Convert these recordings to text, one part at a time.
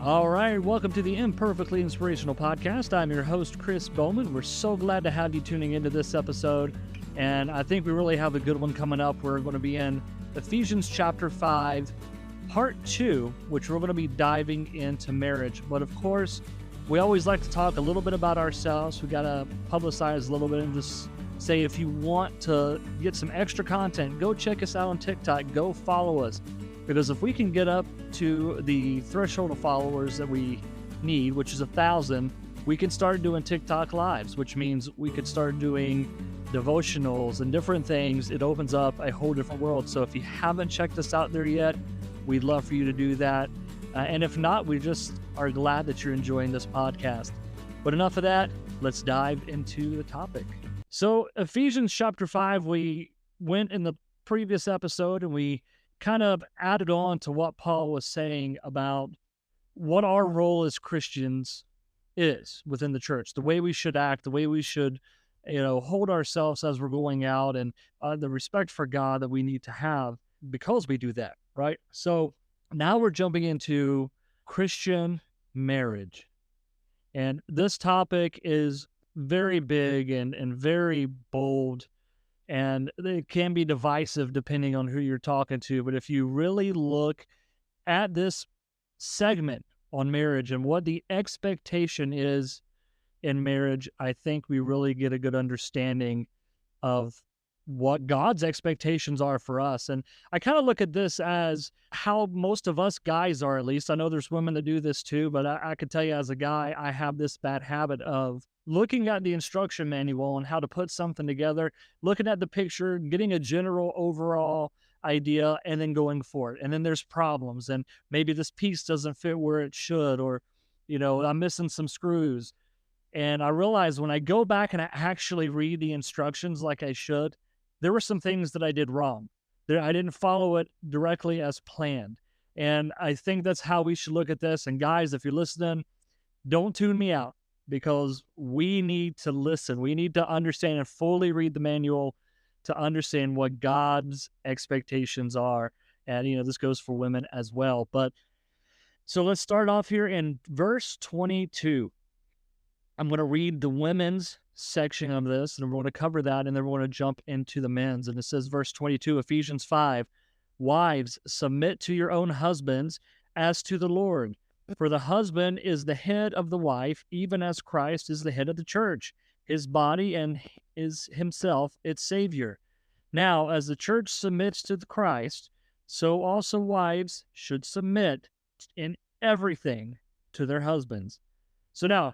All right, welcome to the Imperfectly Inspirational Podcast. I'm your host, Chris Bowman. We're so glad to have you tuning into this episode, and I think we really have a good one coming up. We're going to be in Ephesians chapter 5, part 2, which we're going to be diving into marriage. But of course, we always like to talk a little bit about ourselves. We got to publicize a little bit and just say, if you want to get some extra content, go check us out on TikTok, go follow us. Because if we can get up to the threshold of followers that we need, which is 1,000, we can start doing TikTok lives, which means we could start doing devotionals and different things. It opens up a whole different world. So if you haven't checked us out there yet, we'd love for you to do that. And if not, we just are glad that you're enjoying this podcast. But enough of that, let's dive into the topic. So Ephesians chapter 5, we went in the previous episode and we kind of added on to what Paul was saying about what our role as Christians is within the church, the way we should act, the way we should, hold ourselves as we're going out, and the respect for God that we need to have because we do that, right? So now we're jumping into Christian marriage. And this topic is very big and very bold, and it can be divisive depending on who you're talking to. But if you really look at this segment on marriage and what the expectation is in marriage, I think we really get a good understanding of what God's expectations are for us. And I kind of look at this as how most of us guys are, at least. I know there's women that do this too, but I could tell you as a guy, I have this bad habit of looking at the instruction manual on how to put something together, looking at the picture, getting a general overall idea, and then going for it. And then there's problems, and maybe this piece doesn't fit where it should, or, I'm missing some screws. And I realized when I go back and I actually read the instructions like I should, there were some things that I did wrong. I didn't follow it directly as planned. And I think that's how we should look at this. And guys, if you're listening, don't tune me out, because we need to listen. We need to understand and fully read the manual to understand what God's expectations are. And, this goes for women as well. But so let's start off here in verse 22. I'm going to read the women's section of this, and we're going to cover that, and then we're going to jump into the men's. And it says, verse 22, Ephesians 5, "Wives, submit to your own husbands as to the Lord. For the husband is the head of the wife, even as Christ is the head of the church, his body, and is himself its Savior. Now, as the church submits to Christ, so also wives should submit in everything to their husbands." So now,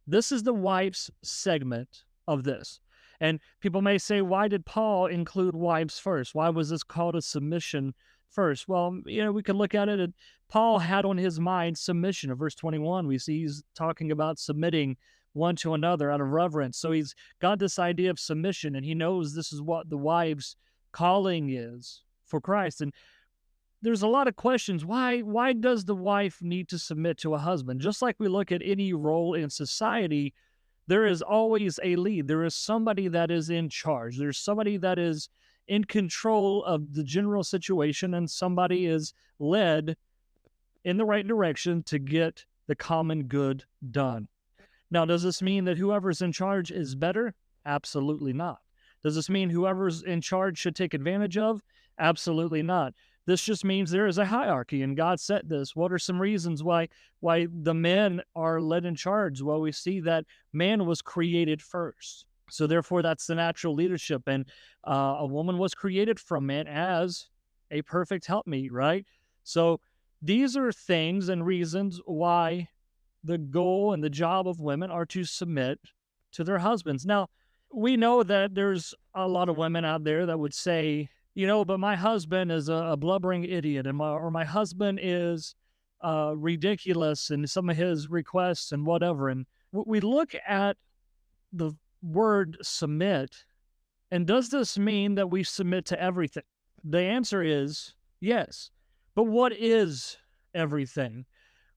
this is the wife's segment of this. And people may say, why did Paul include wives first? Why was this called a submission first? Well, we can look at it, and Paul had on his mind submission. In verse 21, we see he's talking about submitting one to another out of reverence. So he's got this idea of submission, and he knows this is what the wife's calling is for Christ. And there's a lot of questions. Why does the wife need to submit to a husband? Just like we look at any role in society, there is always a lead. There is somebody that is in charge. There's somebody that is in control of the general situation, and somebody is led in the right direction to get the common good done. Now, does this mean that whoever's in charge is better? Absolutely not. Does this mean whoever's in charge should take advantage of? Absolutely not. This just means there is a hierarchy, and God set this. What are some reasons why the men are led in charge? Well, we see that man was created first. So therefore, that's the natural leadership. And a woman was created from man as a perfect helpmeet, right? So these are things and reasons why the goal and the job of women are to submit to their husbands. Now, we know that there's a lot of women out there that would say, but my husband is a blubbering idiot, or my husband is ridiculous in some of his requests and whatever. And we look at the word submit, and does this mean that we submit to everything? The answer is yes. But what is everything?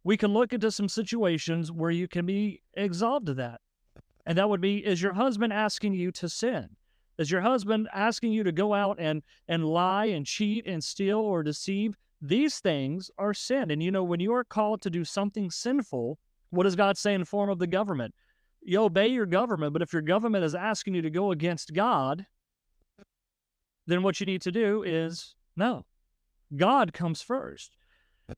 We can look into some situations where you can be absolved of that. And that would be, is your husband asking you to sin? Is your husband asking you to go out and lie and cheat and steal or deceive? These things are sin. And when you are called to do something sinful, what does God say in the form of the government? You obey your government, but if your government is asking you to go against God, then what you need to do is, no, God comes first.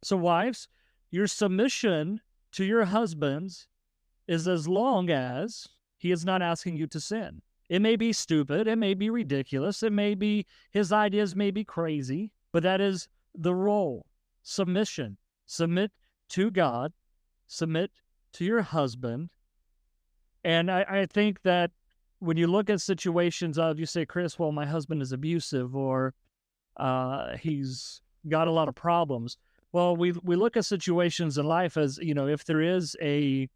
So wives, your submission to your husbands is as long as he is not asking you to sin. It may be stupid, it may be ridiculous, his ideas may be crazy, but that is the role. Submission. Submit to God, submit to your husband. And I think that when you look at situations of, you say, Chris, well, my husband is abusive, or he's got a lot of problems. Well, we look at situations in life as, if there is a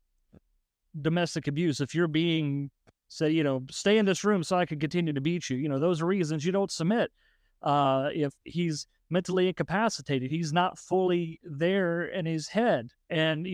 domestic abuse, if you're being, say, stay in this room so I can continue to beat you, those are reasons you don't submit. If he's mentally incapacitated, he's not fully there in his head, and,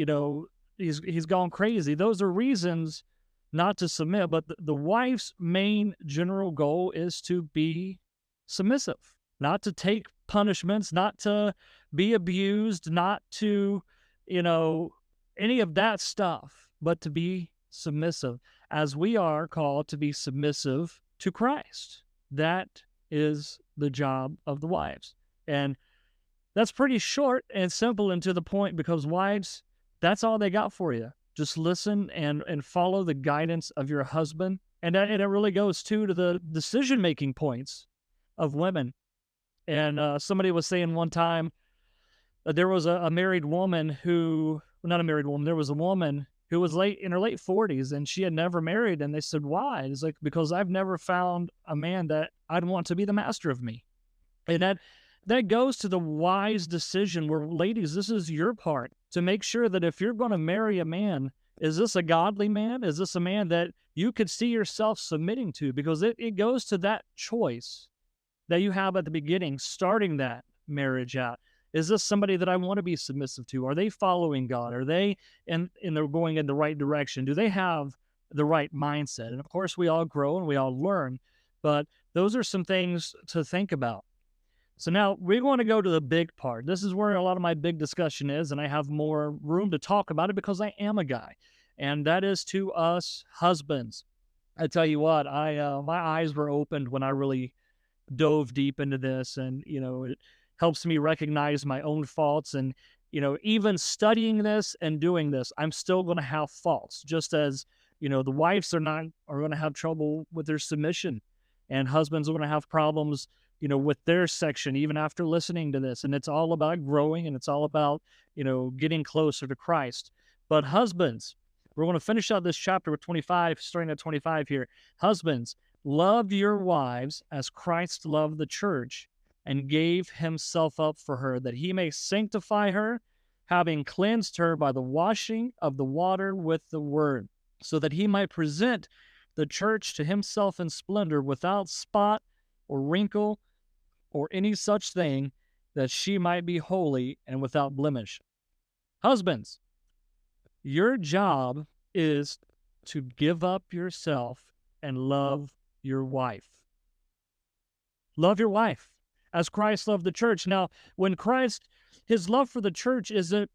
he's gone crazy. Those are reasons not to submit. But the wife's main general goal is to be submissive, not to take punishments, not to be abused, not to, any of that stuff, but to be submissive, as we are called to be submissive to Christ. That is the job of the wives. And that's pretty short and simple and to the point, because wives, that's all they got for you. Just listen and follow the guidance of your husband. And it really goes to the decision-making points of women. And somebody was saying one time, there was a married woman who, well, not a married woman, there was a woman who was in her late 40s, and she had never married. And they said, why? It's like, because I've never found a man that I'd want to be the master of me. And that goes to the wise decision where, ladies, this is your part to make sure that if you're going to marry a man, is this a godly man? Is this a man that you could see yourself submitting to? Because it goes to that choice that you have at the beginning, starting that marriage out. Is this somebody that I want to be submissive to? Are they following God? Are they and they're going in the right direction? Do they have the right mindset? And of course, we all grow and we all learn, but those are some things to think about. So now we're going to go to the big part. This is where a lot of my big discussion is, and I have more room to talk about it because I am a guy, and that is to us husbands. I tell you what, my eyes were opened when I really dove deep into this, and it helps me recognize my own faults. And even studying this and doing this, I'm still going to have faults, just as the wives are going to have trouble with their submission, and husbands are going to have problems with their section, even after listening to this. And it's all about growing, and it's all about, getting closer to Christ. But husbands, we're going to finish out this chapter with 25, starting at 25 here. Husbands, love your wives as Christ loved the church and gave himself up for her, that he may sanctify her, having cleansed her by the washing of the water with the word, so that he might present the church to himself in splendor, without spot or wrinkle or any such thing, that she might be holy and without blemish. Husbands, your job is to give up yourself and love your wife. Love your wife as Christ loved the church. Now, when Christ, his love for the church, is it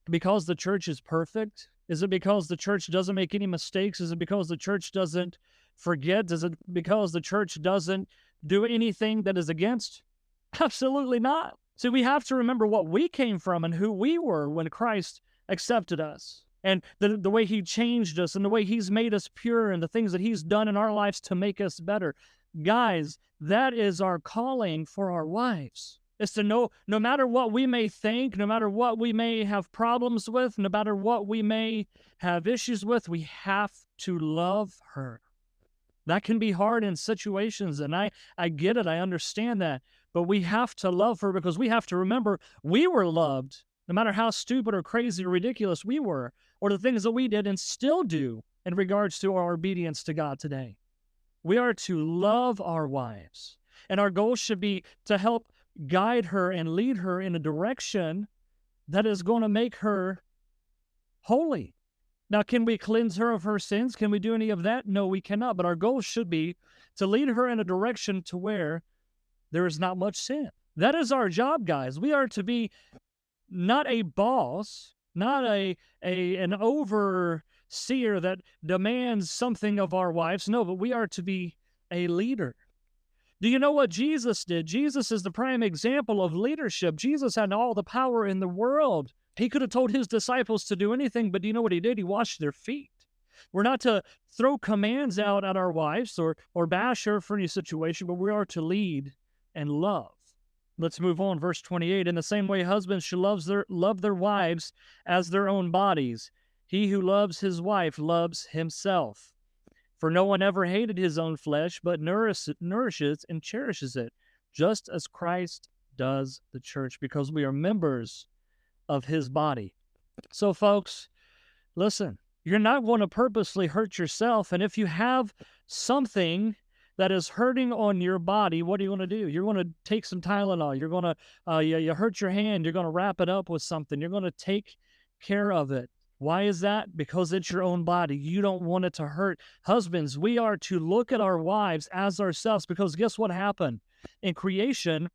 because the church is perfect? Is it because the church doesn't make any mistakes? Is it because the church doesn't forget? Is it because the church doesn't do anything that is against? Absolutely not. So we have to remember what we came from and who we were when Christ accepted us, and the way he changed us, and the way he's made us pure, and the things that he's done in our lives to make us better. Guys, that is our calling for our wives. It's to know, no matter what we may think, no matter what we may have problems with, no matter what we may have issues with, we have to love her. That can be hard in situations, and I get it. I understand that. But we have to love her, because we have to remember we were loved, no matter how stupid or crazy or ridiculous we were, or the things that we did and still do in regards to our obedience to God today. We are to love our wives, and our goal should be to help guide her and lead her in a direction that is going to make her holy. Now, can we cleanse her of her sins? Can we do any of that? No, we cannot. But our goal should be to lead her in a direction to where there is not much sin. That is our job, guys. We are to be not a boss, not an overseer that demands something of our wives. No, but we are to be a leader. Do you know what Jesus did? Jesus is the prime example of leadership. Jesus had all the power in the world. He could have told his disciples to do anything, but do you know what he did? He washed their feet. We're not to throw commands out at our wives or bash her for any situation, but we are to lead and love. Let's move on. Verse 28. In the same way, husbands should love their wives as their own bodies. He who loves his wife loves himself. For no one ever hated his own flesh, but nourishes and cherishes it, just as Christ does the church, because we are members of his body. So, folks, listen, you're not going to purposely hurt yourself. And if you have something that is hurting on your body, what are you going to do? You're going to take some Tylenol. You're going to, you hurt your hand. You're going to wrap it up with something. You're going to take care of it. Why is that? Because it's your own body. You don't want it to hurt. Husbands, we are to look at our wives as ourselves, because guess what happened? In creation,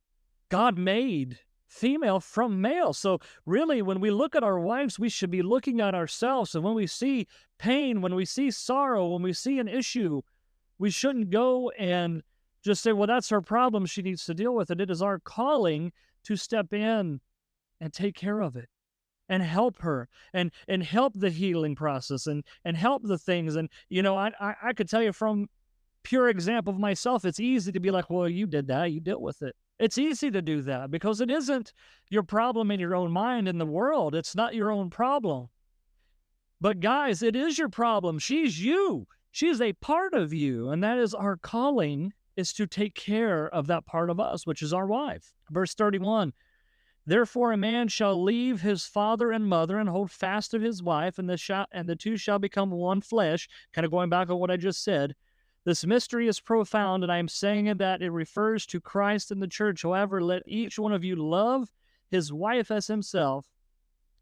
God made female from male. So really, when we look at our wives, we should be looking at ourselves. And when we see pain, when we see sorrow, when we see an issue, we shouldn't go and just say, well, that's her problem. She needs to deal with it. It is our calling to step in and take care of it and help her and help the healing process and help the things. And, you know, I could tell you from pure example of myself, it's easy to be like, well, you did that. You dealt with it. It's easy to do that because it isn't your problem in your own mind in the world. It's not your own problem. But guys, it is your problem. She's you. She's a part of you. And that is our calling, is to take care of that part of us, which is our wife. Verse 31, therefore a man shall leave his father and mother and hold fast to his wife, and the two shall become one flesh. Kind of going back on what I just said. This mystery is profound, and I am saying that it refers to Christ and the church. However, let each one of you love his wife as himself,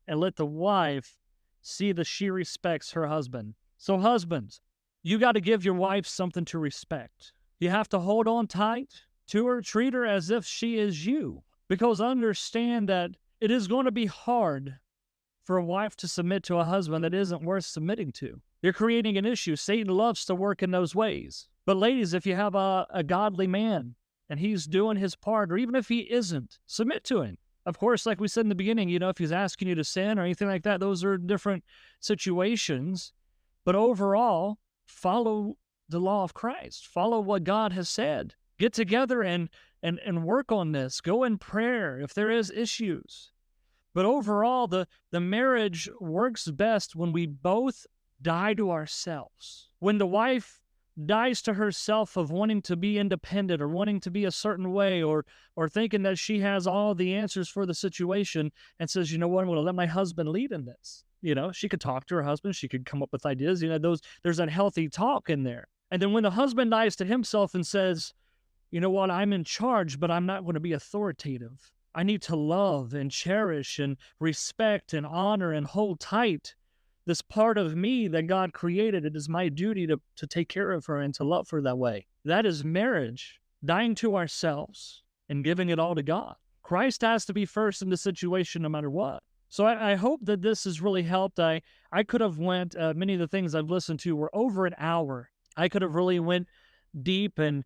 and let the wife see that she respects her husband. So husbands, you got to give your wife something to respect. You have to hold on tight to her, treat her as if she is you, because understand that it is going to be hard for a wife to submit to a husband that isn't worth submitting to. You're creating an issue. Satan loves to work in those ways. But ladies, if you have a godly man and he's doing his part, or even if he isn't, submit to him. Of course, like we said in the beginning, you know, if he's asking you to sin or anything like that, those are different situations. But overall, follow the law of Christ. Follow what God has said. Get together and work on this. Go in prayer if there is issues. But overall, the marriage works best when we both die to ourselves. When the wife dies to herself of wanting to be independent or wanting to be a certain way or thinking that she has all the answers for the situation and says, you know what, I'm going to let my husband lead in this. You know, she could talk to her husband. She could come up with ideas. You know, there's that healthy talk in there. And then when the husband dies to himself and says, you know what, I'm in charge, but I'm not going to be authoritative. I need to love and cherish and respect and honor and hold tight this part of me that God created. It is my duty to take care of her and to love her that way. That is marriage, dying to ourselves and giving it all to God. Christ has to be first in the situation no matter what. So I hope that this has really helped. I could have went, many of the things I've listened to were over an hour. I could have really went deep and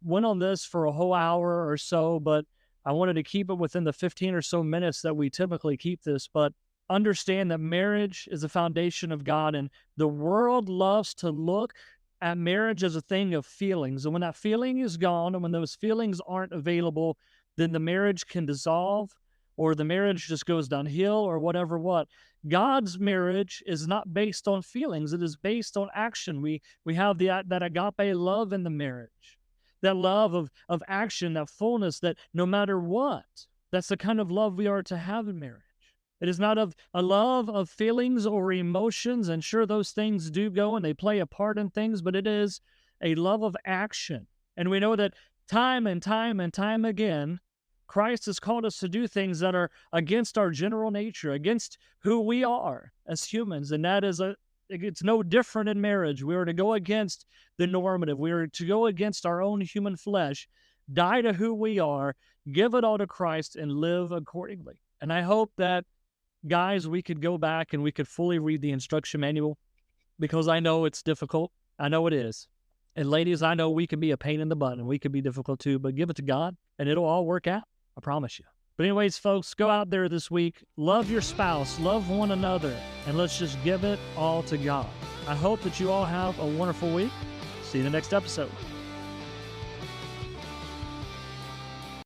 went on this for a whole hour or so, but I wanted to keep it within the 15 or so minutes that we typically keep this. But understand that marriage is the foundation of God, and the world loves to look at marriage as a thing of feelings. And when that feeling is gone, and when those feelings aren't available, then the marriage can dissolve, or the marriage just goes downhill, or whatever what. God's marriage is not based on feelings. It is based on action. We have that agape love in the marriage, that love of action, that fullness, that no matter what, that's the kind of love we are to have in marriage. It is not a love of feelings or emotions, and sure, those things do go and they play a part in things, but it is a love of action. And we know that time and time and time again, Christ has called us to do things that are against our general nature, against who we are as humans, and that is it's no different in marriage. We are to go against the normative. We are to go against our own human flesh. die to who we are, give it all to Christ, and live accordingly. And I hope that, guys, we could go back and we could fully read the instruction manual, because I know it's difficult. I know it is. And ladies, I know we can be a pain in the butt and we can be difficult too, but give it to God and it'll all work out. I promise you. But anyways, folks, go out there this week, love your spouse, love one another, and let's just give it all to God. I hope that you all have a wonderful week. See you in the next episode.